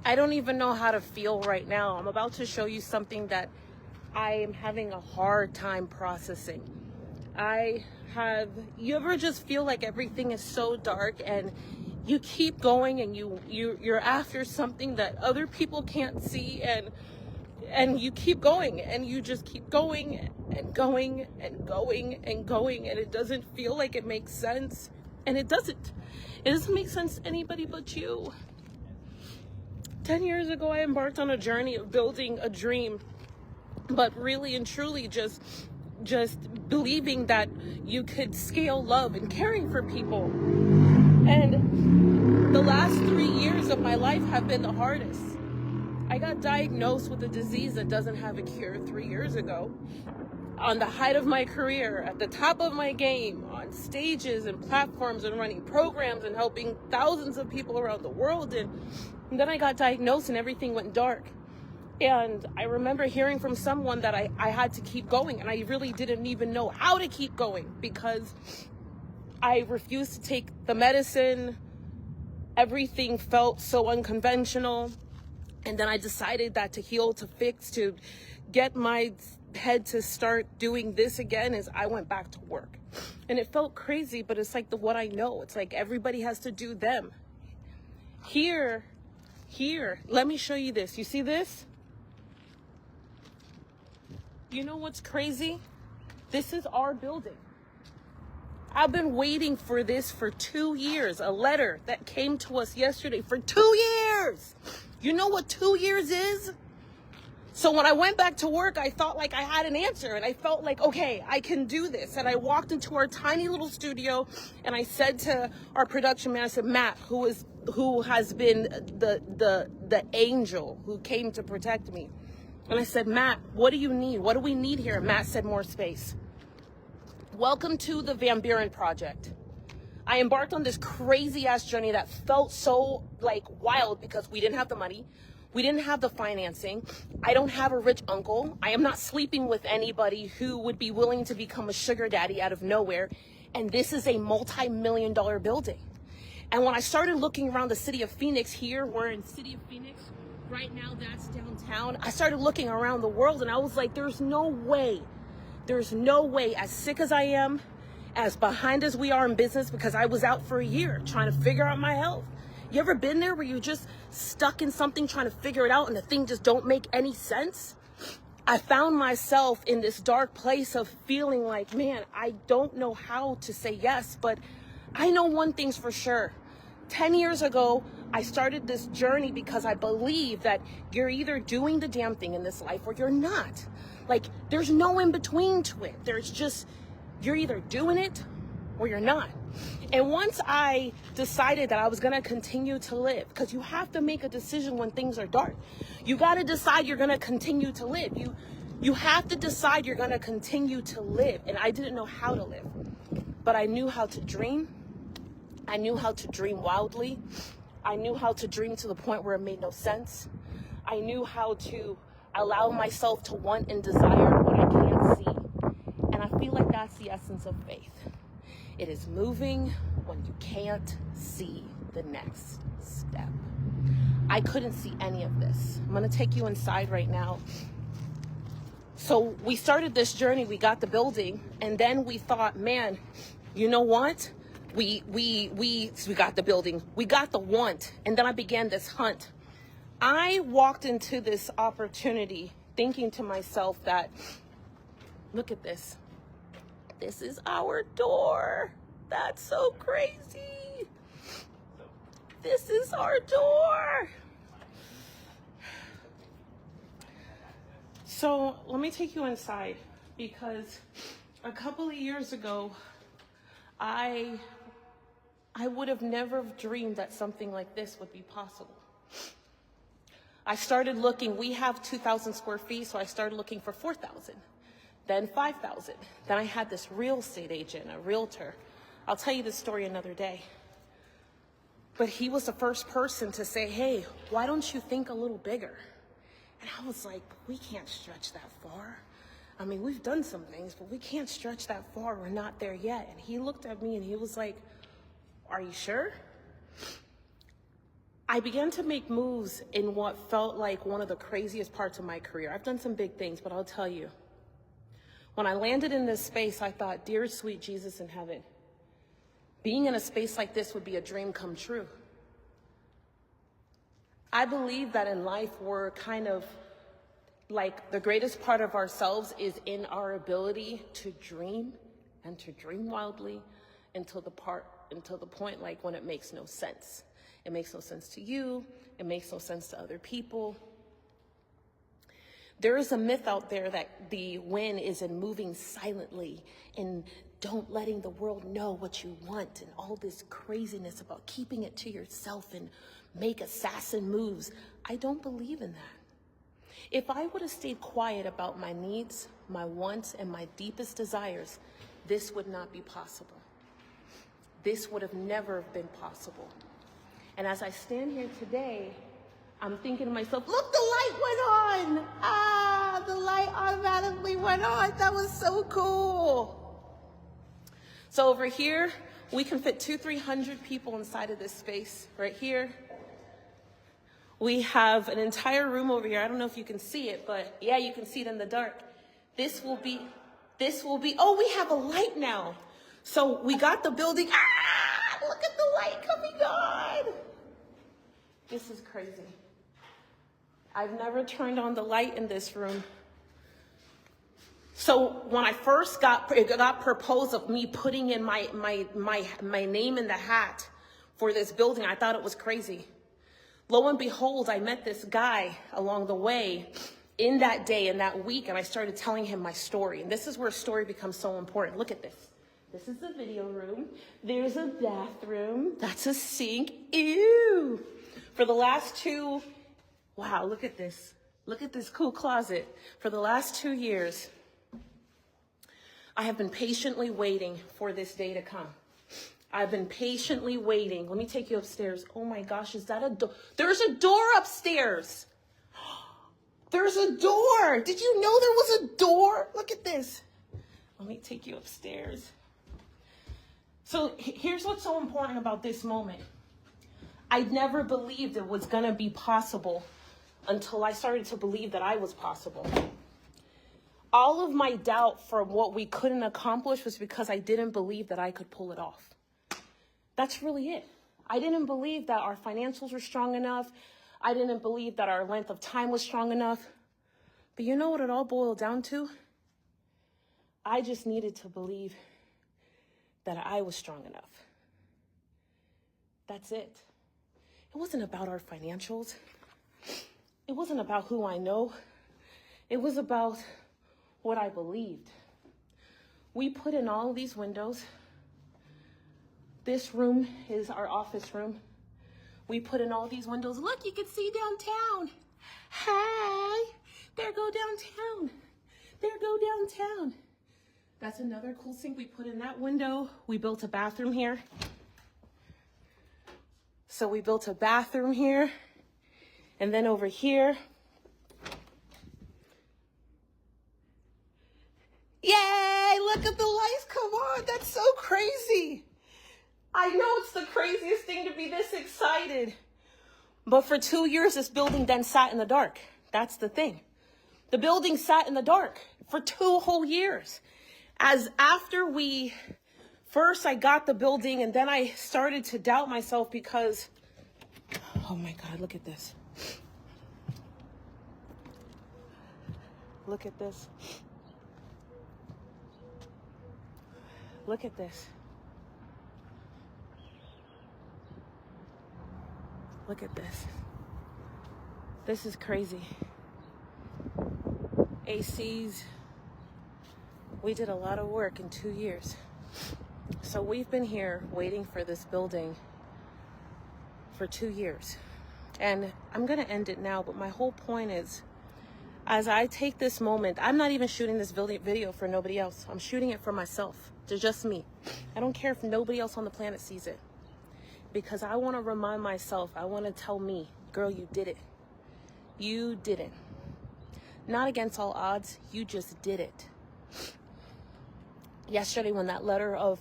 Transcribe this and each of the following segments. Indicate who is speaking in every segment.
Speaker 1: I don't even know how to feel right now. I'm about to show you something that I am having a hard time processing. You ever just feel like everything is so dark and you keep going and you're after something that other people can't see, and you keep going and you just keep going and going and going and going, and it doesn't feel like it makes sense. And it doesn't make sense to anybody but you. 10 years ago, I embarked on a journey of building a dream, but really and truly just believing that you could scale love and caring for people. And the last 3 years of my life have been the hardest. I got diagnosed with a disease that doesn't have a cure 3 years ago. On the height of my career, at the top of my game, on stages and platforms and running programs and helping thousands of people around the world. And then I got diagnosed and everything went dark. And I remember hearing from someone that I had to keep going, and I really didn't even know how to keep going because I refused to take the medicine. Everything felt so unconventional. And then I decided that to heal, to fix, to get my head to start doing this again is I went back to work. And it felt crazy, but it's like what I know. It's like everybody has to do them. Here, let me show you this. You see this? You know what's crazy? This is our building. I've been waiting for this for 2 years. A letter that came to us yesterday for 2 years. You know what 2 years is? So when I went back to work, I thought like I had an answer, and I felt like, okay, I can do this. And I walked into our tiny little studio and I said to our production man, I said, Matt, who has been the angel who came to protect me. And I said, Matt, what do you need? What do we need here? Matt said, more space. Welcome to the Van Buren Project. I embarked on this crazy ass journey that felt so like wild because we didn't have the money. We didn't have the financing. I don't have a rich uncle. I am not sleeping with anybody who would be willing to become a sugar daddy out of nowhere. And this is a multi-million-dollar building. And when I started looking around the city of Phoenix, here, we're in city of Phoenix. Right now, that's downtown. I started looking around the world and I was like, there's no way, as sick as I am, as behind as we are in business, because I was out for a year trying to figure out my health. You ever been there where you're just stuck in something trying to figure it out and the thing just don't make any sense? I found myself in this dark place of feeling like, man, I don't know how to say yes, but I know one thing's for sure. 10 years ago, I started this journey because I believe that you're either doing the damn thing in this life or you're not. Like, there's no in between to it. There's just, you're either doing it or you're not. And once I decided that I was going to continue to live, because you have to make a decision when things are dark. You got to decide you're going to continue to live. You have to decide you're going to continue to live. And I didn't know how to live, but I knew how to dream. I knew how to dream wildly. I knew how to dream to the point where it made no sense. I knew how to allow myself to want and desire what I can't see. And I feel like that's the essence of faith. It is moving when you can't see the next step. I couldn't see any of this. I'm gonna take you inside right now. So we started this journey, we got the building, and then we thought, man, you know what? We got the building, we got the want, and then I began this hunt. I walked into this opportunity thinking to myself that, look at this. This is our door. That's so crazy. This is our door. So let me take you inside, because a couple of years ago, I would have never dreamed that something like this would be possible. I started looking, we have 2,000 square feet, so I started looking for 4,000. Then 5,000. Then I had this real estate agent, a realtor. I'll tell you this story another day. But he was the first person to say, hey, why don't you think a little bigger? And I was like, we can't stretch that far. I mean, we've done some things, but we can't stretch that far. We're not there yet. And he looked at me and he was like, are you sure? I began to make moves in what felt like one of the craziest parts of my career. I've done some big things, but I'll tell you, when I landed in this space, I thought, dear sweet Jesus in heaven, being in a space like this would be a dream come true. I believe that in life, we're kind of like the greatest part of ourselves is in our ability to dream and to dream wildly until the point like when it makes no sense. It makes no sense to you. It makes no sense to other people. There is a myth out there that the win is in moving silently and don't letting the world know what you want and all this craziness about keeping it to yourself and make assassin moves. I don't believe in that. If I would have stayed quiet about my needs, my wants, and my deepest desires, this would not be possible. This would have never been possible. And as I stand here today, I'm thinking to myself, look, the light went on. Ah, the light automatically went on. That was so cool. So over here, we can fit 200-300 people inside of this space right here. We have an entire room over here. I don't know if you can see it, but yeah, you can see it in the dark. This will be, oh, we have a light now. So we got the building. Ah, look at the light coming on. This is crazy. I've never turned on the light in this room. So when I first got proposed of me putting in my name in the hat for this building, I thought it was crazy. Lo and behold, I met this guy along the way in that day, in that week, and I started telling him my story. And this is where story becomes so important. Look at this. This is the video room. There's a bathroom. That's a sink. Ew. For the last wow, look at this. Look at this cool closet. For the last 2 years, I have been patiently waiting for this day to come. I've been patiently waiting. Let me take you upstairs. Oh my gosh, is that a door? There's a door upstairs. There's a door. Did you know there was a door? Look at this. Let me take you upstairs. So here's what's so important about this moment. I never believed it was going to be possible until I started to believe that I was possible. All of my doubt for what we couldn't accomplish was because I didn't believe that I could pull it off. That's really it. I didn't believe that our financials were strong enough. I didn't believe that our length of time was strong enough. But you know what it all boiled down to? I just needed to believe that I was strong enough. That's it. It wasn't about our financials. It wasn't about who I know. It was about what I believed. We put in all these windows. This room is our office room. We put in all these windows. Look, you can see downtown. Hey, there go downtown. There go downtown. That's another cool thing we put in that window. We built a bathroom here. So we built a bathroom here. And then over here. Yay, look at the lights, come on, that's so crazy. I know it's the craziest thing to be this excited. But for 2 years, this building then sat in the dark. That's the thing. The building sat in the dark for 2 whole years. As after first I got the building and then I started to doubt myself because, oh my God, look at this. Look at this. Look at this. Look at this. This is crazy. ACs. We did a lot of work in 2 years. So we've been here waiting for this building for 2 years. And I'm going to end it now, but my whole point is, as I take this moment, I'm not even shooting this video for nobody else. I'm shooting it for myself. It's just me. I don't care if nobody else on the planet sees it. Because I want to remind myself, I want to tell me, girl, you did it. You did it. Not against all odds, you just did it. Yesterday when that letter of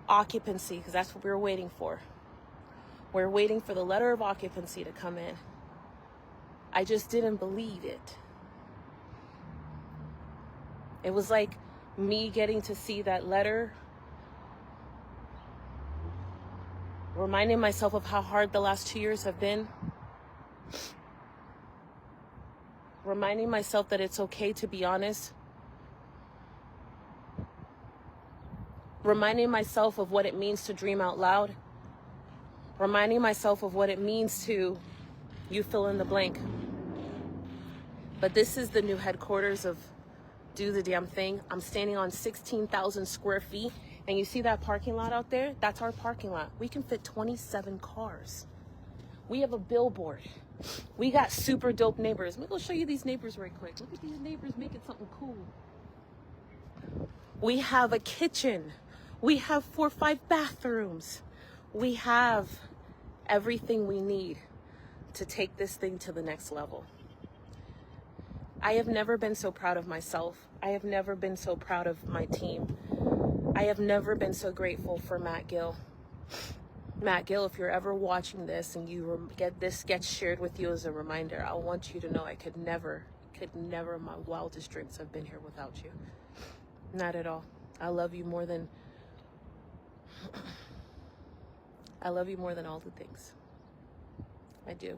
Speaker 1: occupancy, because that's what we were waiting for, We're waiting for the letter of occupancy to come in. I just didn't believe it. It was like me getting to see that letter, reminding myself of how hard the last 2 years have been, reminding myself that it's okay to be honest, reminding myself of what it means to dream out loud, reminding myself of what it means to, you fill in the blank. But this is the new headquarters of Do the Damn Thing. I'm standing on 16,000 square feet. And you see that parking lot out there? That's our parking lot. We can fit 27 cars. We have a billboard. We got super dope neighbors. Let me go show you these neighbors right quick. Look at these neighbors making something cool. We have a kitchen. We have 4 or 5 bathrooms. We have everything we need to take this thing to the next level. I have never been so proud of myself. I have never been so proud of my team. I have never been so grateful for Matt Gill. Matt Gill, if you're ever watching this and you get this gets shared with you as a reminder, I want you to know I could never in my wildest dreams have been here without you. Not at all. I love you more than all the things. I do.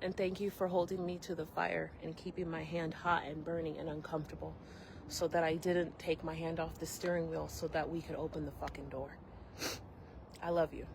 Speaker 1: And thank you for holding me to the fire and keeping my hand hot and burning and uncomfortable so that I didn't take my hand off the steering wheel so that we could open the fucking door. I love you.